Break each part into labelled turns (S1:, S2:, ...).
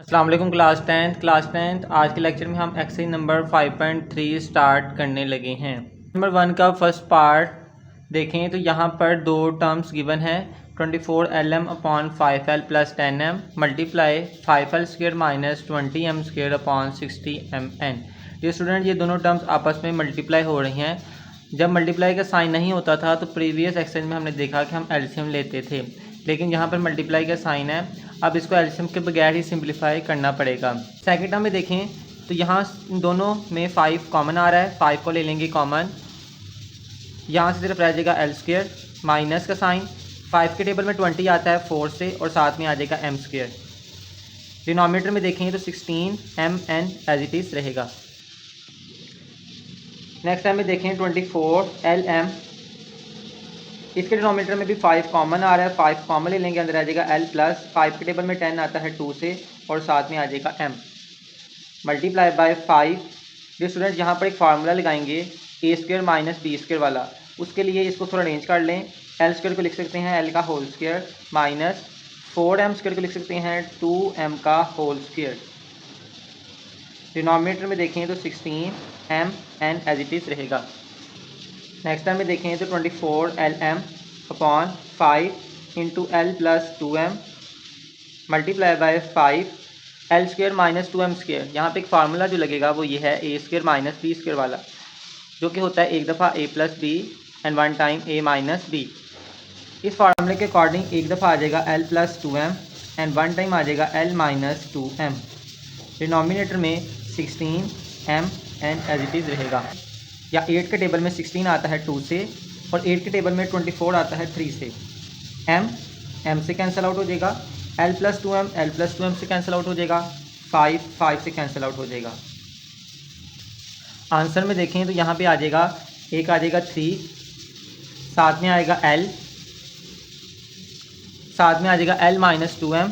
S1: अस्सलाम वालेकुम class tenth आज के लेक्चर में हम एक्सरसाइज नंबर 5.3 स्टार्ट करने लगे हैं। नंबर 1 का फर्स्ट पार्ट देखें तो यहाँ पर दो टर्म्स गिवन है 24 lm upon 5l plus 10m multiply 5l² minus 20m² upon 60mn। ये स्टूडेंट ये दोनों टर्म्स आपस में मल्टीप्लाई हो रही हैं। जब मल्टीप्लाई का साइन नहीं होता था तो प्रीवियस एक्सरसाइज में हमने देखा कि हम एलसीएम लेते थे, लेकिन यहाँ पर मल्टीप्लाई का साइन है, अब इसको एलसीएम के बगैर ही सिंप्लीफाई करना पड़ेगा। सेकंड टर्म में देखें तो यहाँ दोनों में 5 कॉमन आ रहा है, 5 को ले लेंगे कॉमन, यहाँ से सिर्फ रह जाएगा l² माइनस का साइन, 5 के टेबल में 20 आता है 4 से और साथ में आ जाएगा m²। डिनोमिनेटर में देखें तो 16mn एज इट इज़ रहेगा। नेक्स्ट टाइम में देखें 24lm, इसके डिनोमिनेटर में भी 5 कॉमन आ रहा है, 5 कॉमन ले लेंगे, अंदर आ जाएगा l प्लस 5 के टेबल में 10 आता है 2 से और साथ में आ जाएगा m मल्टीप्लाई बाय 5। जो स्टूडेंट यहाँ पर एक फार्मूला लगाएंगे a² माइनस b² वाला, उसके लिए इसको थोड़ा अरेंज कर लें। l² को लिख सकते हैं l का होल स्क्वायर माइनस 4m² को लिख सकते हैं 2m का होल स्क्वायर। डिनोमिनेटर में देखें तो 16mn एज इट इज़ रहेगा। नेक्स्ट टाइम में देखें तो 24lm upon 5 into l plus 2m multiply by 5l² minus 2m²। यहाँ पे एक फार्मूला जो लगेगा वो ये है a² माइनस b² वाला, जो कि होता है एक दफ़ा a plus B and 1 time a minus B. इस फार्मूले के अकॉर्डिंग एक दफ़ा आ जाएगा l plus 2m and 1 time आ जाएगा l माइनस 2m। डिनोमिनेटर में 16mn एज इट इज़ रहेगा। या 8 के टेबल में 16 आता है 2 से और 8 के टेबल में 24 आता है 3 से। m से कैंसिल आउट हो जाएगा, l प्लस 2m से कैंसिल आउट हो जाएगा, 5 से कैंसिल आउट हो जाएगा। आंसर में देखें तो यहाँ पे आ जाएगा, एक आ जाएगा 3, साथ में आएगा l, साथ में आ जाएगा l माइनस 2m।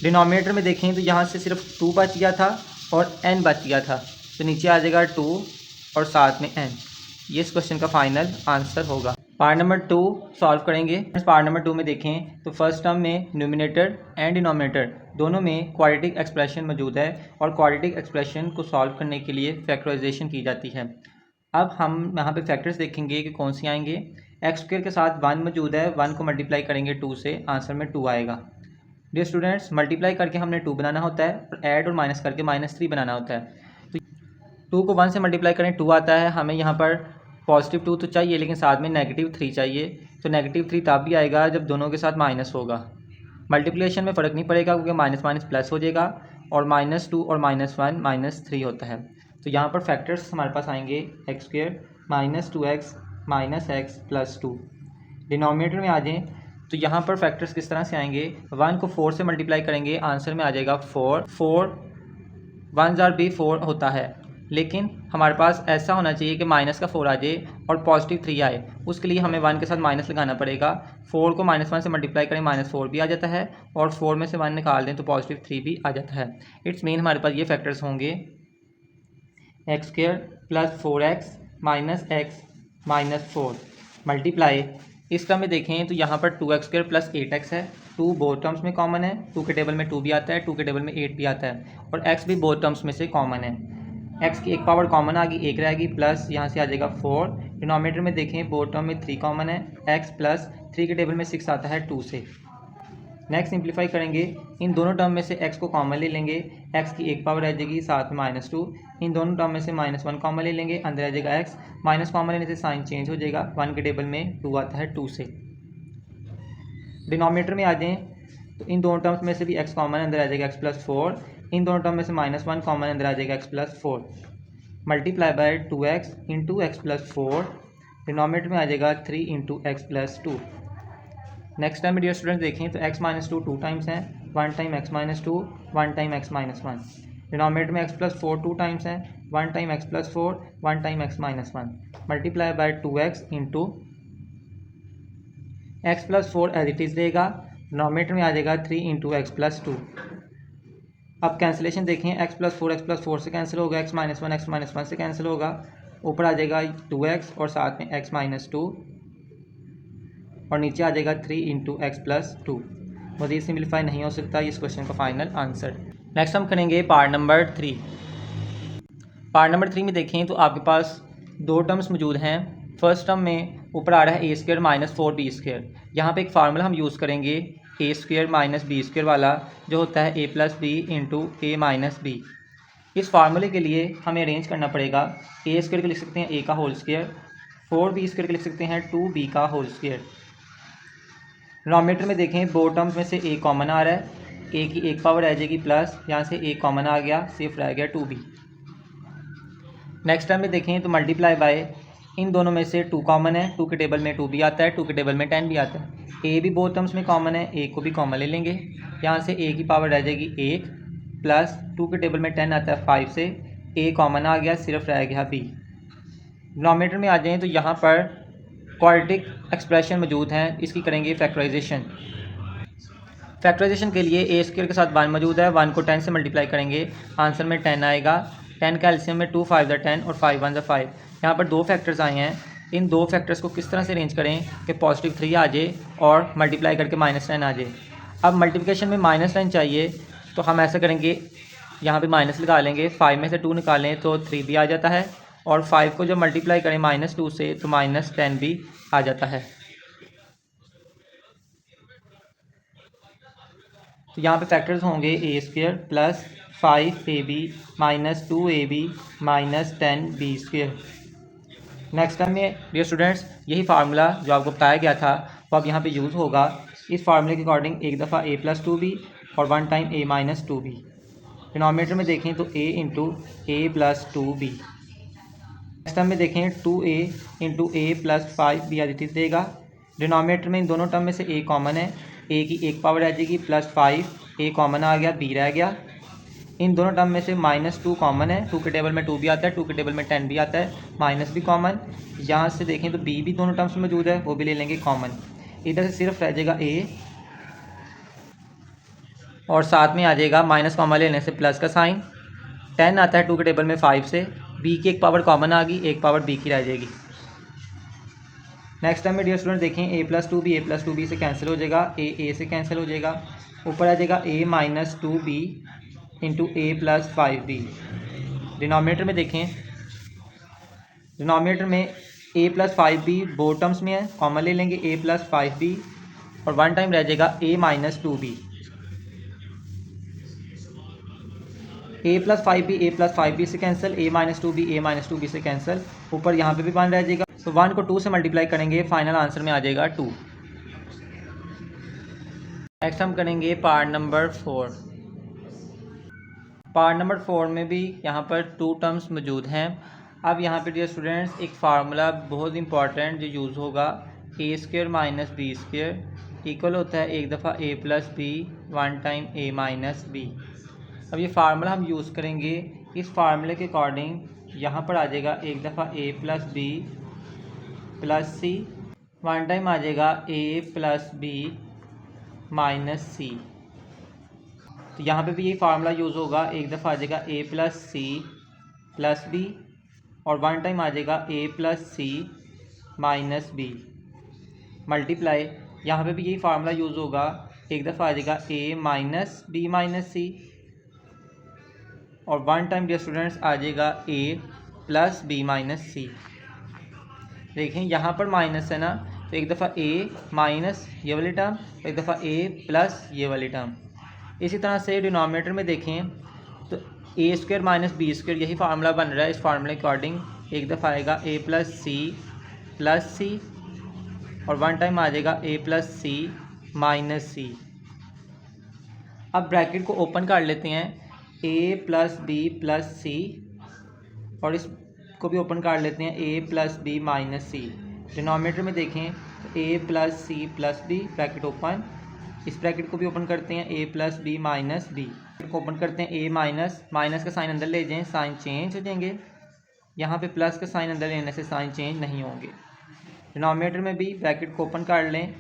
S1: डिनोमिनेटर में देखें तो यहाँ से सिर्फ 2 बच गया था और n बच गया था, तो नीचे आ जाएगा 2 और साथ में n। ये इस क्वेश्चन का फाइनल आंसर होगा। पार्ट नंबर 2 सॉल्व करेंगे। पार्ट नंबर 2 में देखें तो फर्स्ट टर्म में न्यूमिनेटर एंड डिनोमिनेटर दोनों में क्वाड्रेटिक एक्सप्रेशन मौजूद है और क्वाड्रेटिक एक्सप्रेशन को सॉल्व करने के लिए फैक्टराइजेशन की जाती है। अब हम यहाँ पे फैक्टर्स देखेंगे कि कौन सी आएंगे। x² के साथ 1 मौजूद है, 1 को मल्टीप्लाई करेंगे 2 से, आंसर में 2 आएगा। डियर स्टूडेंट्स, मल्टीप्लाई करके हमने 2 बनाना होता है और ऐड और माइनस करके -3 बनाना होता है। तो 2 को 1 से मल्टीप्लाई करें 2 आता है, हमें यहाँ पर पॉजिटिव 2 तो चाहिए लेकिन साथ में -3 चाहिए, तो -3 तब भी आएगा जब दोनों के साथ माइनस होगा। मल्टीप्लिकेशन में फ़र्क नहीं पड़ेगा क्योंकि माइनस माइनस प्लस हो जाएगा और -2 और -1 -3 होता है। तो यहाँ पर फैक्टर्स हमारे पास आएंगे x² minus 2x minus x plus 2। Denominator में आ जाएँ तो यहाँ पर फैक्टर्स किस तरह से आएंगे, 1 को 4 से मल्टीप्लाई करेंगे, आंसर में आ जाएगा 4 1 जार भी 4 होता है, लेकिन हमारे पास ऐसा होना चाहिए कि माइनस का 4 आ जाए और पॉजिटिव 3 आए, उसके लिए हमें 1 के साथ माइनस लगाना पड़ेगा। 4 को -1 से मल्टीप्लाई करें -4 भी आ जाता है और 4 में से 1 निकाल दें तो पॉजिटिव 3 भी आ जाता है। इट्स मीन हमारे पास ये फैक्टर्स होंगे x² plus 4x minus x minus 4 multiply. इस टर्म में देखें तो यहाँ पर 2x² प्लस 8x है, 2 बोथ टर्म्स में कॉमन है, 2 के टेबल में 2 भी आता है, 2 के टेबल में 8 भी आता है और x भी बोथ टर्म्स में से कॉमन है। x की एक पावर कॉमन आ गई, 1 रहेगी, प्लस यहाँ से आ जाएगा 4। डिनोमिनेटर में देखें बोथ टर्म में 3 कॉमन है, x प्लस 3 के टेबल में 6 आता है 2 से। नेक्स्ट सिंप्लीफाई करेंगे, इन दोनों टर्म में से x को कॉमन ले लेंगे, x की एक पावर रह जाएगी, साथ में -2। इन दोनों टर्म में से -1 कॉमन ले लेंगे, अंदर आ जाएगा x, माइनस कॉमन लेने से साइन चेंज हो जाएगा, 1 के टेबल में 2 आता है 2 से। डिनोमिनेटर में आ जाएँ तो इन दोनों टर्म्स में से भी x कॉमन, अंदर आ जाएगा x प्लस 4। इन दोनों टर्म में से -1 कॉमन, अंदर आ जाएगा x plus 4 multiply by 2x into x plus 4। Denominator में आ जाएगा 3 इंटू एक्स प्लस 2। नेक्स्ट टाइम डियर स्टूडेंट देखें तो x माइनस 2 टाइम्स हैं, 1 time x minus 2, 1 time x minus 1। Denominator में x प्लस 4 2 टाइम्स हैं, 1 time x plus 4, 1 time x minus 1 multiply by 2x into x plus 4 as it is रहेगा। Denominator में आ जाएगा 3 इंटू एक्स प्लस 2। अब कैंसिलेशन देखें, x प्लस 4 से कैंसिल होगा, x माइनस 1 से कैंसिल होगा, ऊपर आ जाएगा 2x और साथ में x माइनस 2 और नीचे आ जाएगा 3 इंटू एक्स प्लस 2। मज़ीद सिंप्लीफाई नहीं हो सकता। इस क्वेश्चन का फाइनल आंसर। नेक्स्ट हम करेंगे पार्ट नंबर 3। पार्ट नंबर 3 में देखें तो आपके पास दो टर्म्स मौजूद हैं। फर्स्ट टर्म में ऊपर आ रहा है ए स्क्वायर माइनस 4b²। यहाँ पे एक फार्मूला हम यूज़ करेंगे ए स्क्वायर माइनस बी स्क्वायर वाला, जो होता है ए प्लस बी इंटू ए माइनस बी। इस फार्मूले के लिए हमें अरेंज करना पड़ेगा। ए स्क्वायर को लिख सकते हैं ए का होल स्क्वायर, 4b स्क्वायर को लिख सकते हैं 2b का होल स्क्वायर। डिनोमिनेटर में देखें दो टर्म्स में से ए कॉमन आ रहा है, ए की एक पावर आ जाएगी प्लस, यहाँ से ए कॉमन आ गया, सिर्फ रह गया 2b। नेक्स्ट टर्म में देखें तो मल्टीप्लाई बाय, इन दोनों में से 2 कॉमन है, 2 के टेबल में 2b आता है, 2 के टेबल में 10 भी आता है। ए भी बोथ टर्म्स में कॉमन है, ए को भी कॉमन ले लेंगे, यहाँ से ए की पावर रह जाएगी 1 प्लस 2 के टेबल में 10 आता है 5 से, ए कॉमन आ गया, सिर्फ रह गया b। डिनोमिनेटर में आ जाएँ तो यहाँ पर क्वाड्रेटिक एक्सप्रेशन मौजूद हैं, इसकी करेंगे फैक्टराइजेशन। फैक्टराइजेशन के लिए ए स्क्वायर के साथ 1 मौजूद है, 1 को 10 से मल्टीप्लाई करेंगे, आंसर में 10 आएगा। 10 का एलसीएम में 2 5 10 और 5 1 5। यहाँ पर दो फैक्टर्स आए हैं, इन दो फैक्टर्स को किस तरह से अरेंज करें कि पॉजिटिव 3 आ जाए और मल्टीप्लाई करके -10 आ जाए। अब मल्टीप्लिकेशन में -10 चाहिए तो हम ऐसा करेंगे, यहाँ पे माइनस लगा लेंगे, 5 में से 2 निकालें तो 3 भी आ जाता है, और 5 को जब मल्टीप्लाई करें -2 से तो -10 भी आ जाता है। तो यहाँ पे फैक्टर्स होंगे A square plus 5ab minus 2ab minus 10b²। Next time में डियर स्टूडेंट्स यही फार्मूला जो आपको बताया गया था वो अब यहाँ पे यूज़ होगा। इस फार्मूले के अकॉर्डिंग एक दफ़ा a प्लस 2b और 1 time a minus 2b। Denominator में देखें तो a into a plus 2b। Next time में देखें 2a into a plus 5b Aditya देगा। डिनोमिनेटर में इन दोनों टर्म में से a कॉमन है, a की एक पावर आ जाएगी प्लस 5, a कॉमन आ गया, b रह गया। इन दोनों टर्म में से -2 कॉमन है, 2 के टेबल में 2 भी आता है, 2 के टेबल में 10 भी आता है, माइनस भी कॉमन। यहाँ से देखें तो b भी दोनों टर्म्स में मौजूद है, वो भी ले लेंगे कॉमन। इधर से सिर्फ रह जाएगा a और साथ में आ जाएगा माइनस कॉमन लेने से प्लस का साइन। 10 आता है 2 के टेबल में 5 से, b की एक पावर कॉमन आ गई, एक पावर b की रह जाएगी। नेक्स्ट टाइम में डियर स्टूडेंट देखें a प्लस 2b से कैंसिल हो जाएगा, a से कैंसिल हो जाएगा, ऊपर आ जाएगा a minus 2b into a plus 5b। Denominator में देखें, डिनोमिनेटर में a plus 5b both terms में है, कॉमन ले लेंगे a प्लस 5b और 1 टाइम रह जाएगा a minus 2b। a plus 5b से कैंसिल, a माइनस 2b से कैंसिल, ऊपर यहाँ पे भी 1 रह जाएगा, तो 1 को 2 से मल्टीप्लाई करेंगे, फाइनल आंसर में आ जाएगा 2। नेक्स्ट हम करेंगे पार्ट नंबर 4। पार्ट नंबर 4 में भी यहाँ पर 2 टर्म्स मौजूद हैं। अब यहाँ पे डियर स्टूडेंट्स एक फार्मूला बहुत इंपॉर्टेंट जो यूज़ होगा, A square minus B square equal होता है एक दफ़ा a plus B 1 time a minus B. अब ये फार्मूला हम यूज़ करेंगे, इस फार्मूले के अकॉर्डिंग यहाँ पर आ जाएगा एक दफ़ा a plus B plus C, 1 time आ जाएगा a plus B minus C. तो यहाँ पे भी यही फार्मूला यूज़ होगा, एक दफ़ा आ जाएगा a plus C plus B और 1 टाइम आ जाएगा a plus C minus B multiply, यहाँ पे भी यही फार्मूला यूज़ होगा, एक दफ़ा आ जाएगा a माइनस बी माइनस सी और 1 टाइम डियर स्टूडेंट्स आ जाएगा a प्लस बी माइनस सी। देखें यहाँ पर माइनस है ना, तो एक दफ़ा a माइनस ये वाली टर्म, एक दफ़ा a प्लस ये वाली टर्म। इसी तरह से डिनोमिनेटर में देखें तो a square minus B square यही फार्मूला बन रहा है। इस फार्मूले के अकॉर्डिंग एक दफ़ा आएगा a प्लस सी और 1 टाइम आ जाएगा a plus C minus C. अब ब्रैकेट को ओपन कर लेते हैं, a plus B plus C और इसको भी ओपन कर लेते हैं a plus B minus C. Denominator में देखें तो a plus C plus B bracket open, इस ब्रैकेट को भी ओपन करते हैं a plus B minus B को ओपन करते हैं a माइनस का साइन अंदर ले जाएं, साइन चेंज हो जाएंगे, यहाँ पे प्लस का साइन अंदर लेने से साइन चेंज नहीं होंगे। डिनोमिनेटर में भी ब्रैकेट को ओपन कर लें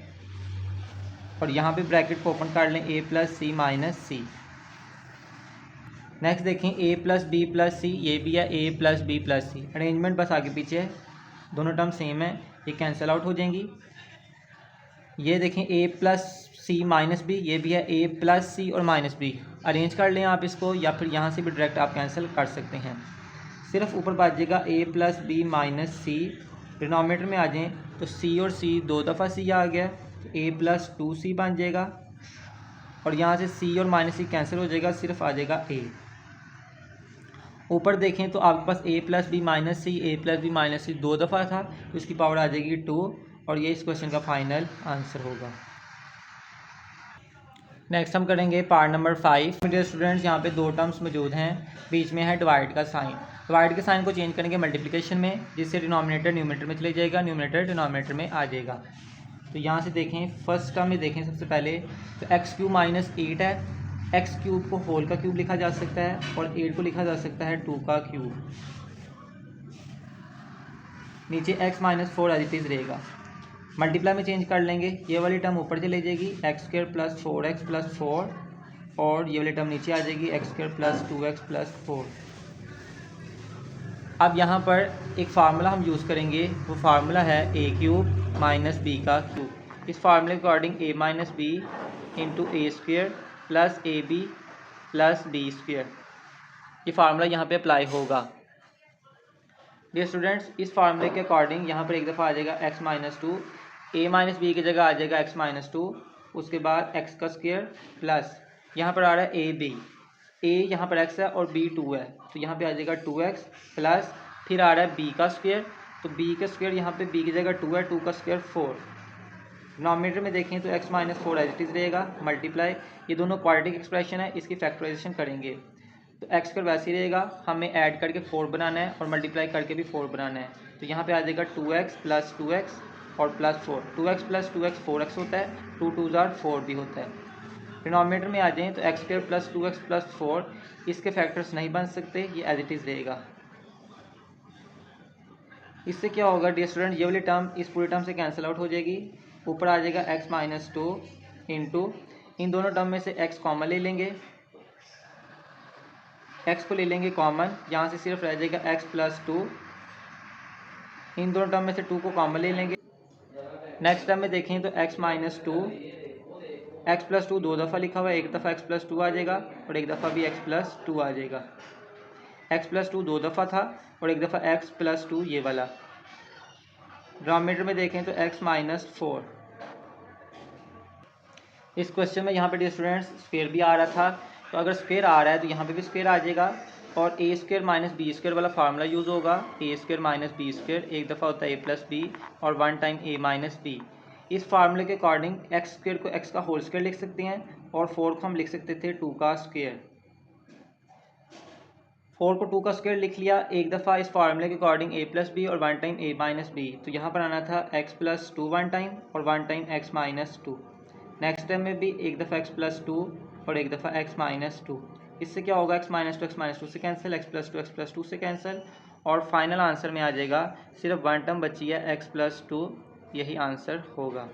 S1: और यहाँ पे ब्रैकेट को ओपन कर लें a plus C minus C. Next देखें a प्लस सी, ये भी है a plus B plus C, arrangement बस आगे पीछे है, दोनों टर्म सेम है, ये कैंसिल आउट हो जाएंगी। ये देखें a plus C minus B, ये भी है ए प्लस सी और माइनस बी। अरेंज कर लें आप इसको, या फिर यहाँ से भी डायरेक्ट आप कैंसिल कर सकते हैं। सिर्फ ऊपर बचेगा ए plus B minus C. Denominator में आ जाएँ तो सी और सी 2 दफ़ा सी आ गया, तो ए प्लस 2c बन जाएगा, और यहाँ से सी और माइनस सी कैंसिल हो जाएगा, सिर्फ आ जाएगा ए। ऊपर देखें तो आपके पास ए प्लस बी माइनस सी, ए प्लस बी माइनस सी 2 दफ़ा था, तो इसकी पावर आ जाएगी 2, और ये इस क्वेश्चन का फाइनल आंसर होगा। नेक्स्ट हम करेंगे पार्ट नंबर 5। मेरे स्टूडेंट्स, यहाँ पे 2 टर्म्स मौजूद हैं, बीच में है डिवाइड का साइन। डिवाइड के साइन को चेंज करेंगे मल्टीप्लिकेशन में, जिससे डिनोमिनेटर न्यूमरेटर में चले जाएगा, न्यूमरेटर डिनोमिनेटर में आ जाएगा। तो यहाँ से देखें, फर्स्ट टर्म में देखें सबसे पहले, तो एक्स क्यूब माइनस 8 है। एक्स क्यूब को होल का क्यूब लिखा जा सकता है, और 8 को लिखा जा सकता है 2 का क्यूब। नीचे x minus 4 as it is रहेगा। मल्टीप्लाई में चेंज कर लेंगे, ये वाली टर्म ऊपर चली जाएगी, x square plus 4x plus 4, और ये वाली टर्म नीचे आ जाएगी, x square plus 2x plus 4। अब यहाँ पर एक फार्मूला हम यूज़ करेंगे, वो फार्मूला है ए क्यूब माइनस बी का क्यूब। इस फार्मूले के according A minus B into A square plus A B plus B square, ये फार्मूला यहाँ पे अप्लाई होगा। डियर स्टूडेंट्स, इस फार्मूले के अकॉर्डिंग यहाँ पर एक दफ़ा आ जाएगा x माइनस 2, ए माइनस बी की जगह आ जाएगा x माइनस 2, उसके बाद x का स्क्वायर प्लस यहाँ पर आ रहा है ए बी, ए यहाँ पर x है और b 2 है, तो यहाँ पे आ जाएगा 2x प्लस फिर आ रहा है b का स्क्वायर, तो b का स्क्वायर यहाँ पे b की जगह 2 है, 2 का स्क्वायर 4। डिनोमिनेटर में देखें तो x minus 4 as it is रहेगा, मल्टीप्लाई, ये दोनों क्वाड्रेटिक एक्सप्रेशन है, इसकी फैक्टराइजेशन करेंगे तो एक्स स्क्वायर वैसे ही रहेगा, हमें ऐड करके 4 बनाना है और मल्टीप्लाई करके भी 4 बनाना है, तो यहाँ पे आ जाएगा 2x प्लस 2x और plus 4। 2x plus 2x 4x होता है, 2 2 आर 4 भी होता है। डिनोमिनेटर में आ जाएँ तो x square plus 2x plus 4, इसके फैक्टर्स नहीं बन सकते, ये एज इट इज़ रहेगा। इससे क्या होगा डियर स्टूडेंट, ये वाली टर्म इस पूरी टर्म से कैंसिल आउट हो जाएगी, ऊपर आ जाएगा x माइनस 2 इंटू, इन दोनों टर्म में से x कॉमन ले लेंगे, x को ले लेंगे कॉमन, यहाँ से सिर्फ रह जाएगा x प्लस 2, इन दोनों टर्म में से 2 को कॉमन ले लेंगे। नेक्स्ट टर्म में देखें तो x माइनस 2, एक्स प्लस 2 2 दफ़ा लिखा हुआ है, एक दफ़ा x प्लस 2 आ जाएगा और एक दफ़ा भी x प्लस 2 आ जाएगा। x प्लस 2 2 दफ़ा था और एक दफ़ा x प्लस 2 ये वाला। डिनोमिनेटर में देखें तो x माइनस 4। इस क्वेश्चन में यहाँ पे डियर स्टूडेंट्स स्क्वायर भी आ रहा था, तो अगर स्क्वायर आ रहा है तो यहाँ पे भी स्क्वायर आ जाएगा, और ए स्क्वायर माइनस बी स्क्वायर वाला फार्मूला यूज़ होगा। A square minus B square एक दफ़ा होता है ए प्लस बी, और 1 टाइम ए माइनस बी। इस फार्मूले के अकॉर्डिंग एक्स स्क्वायर को एक्स का होल स्क्वायर लिख सकते हैं, और 4 को हम लिख सकते थे 2 का स्क्वायर। 4 को 2 का स्क्वायर लिख लिया एक दफ़ा इस फार्मूले के अकॉर्डिंग ए प्लस बी और 1 टाइम ए माइनस बी, तो यहाँ पर आना था एक्स प्लस 2 1 टाइम और 1 time x minus 2। Next time में भी एक दफ़ा x प्लस 2 और एक दफ़ा x माइनस 2। इससे क्या होगा, x माइनस 2 से कैंसिल, x प्लस 2 से कैंसिल, और फाइनल आंसर में आ जाएगा सिर्फ 1 टर्म बची है x प्लस 2, यही आंसर होगा।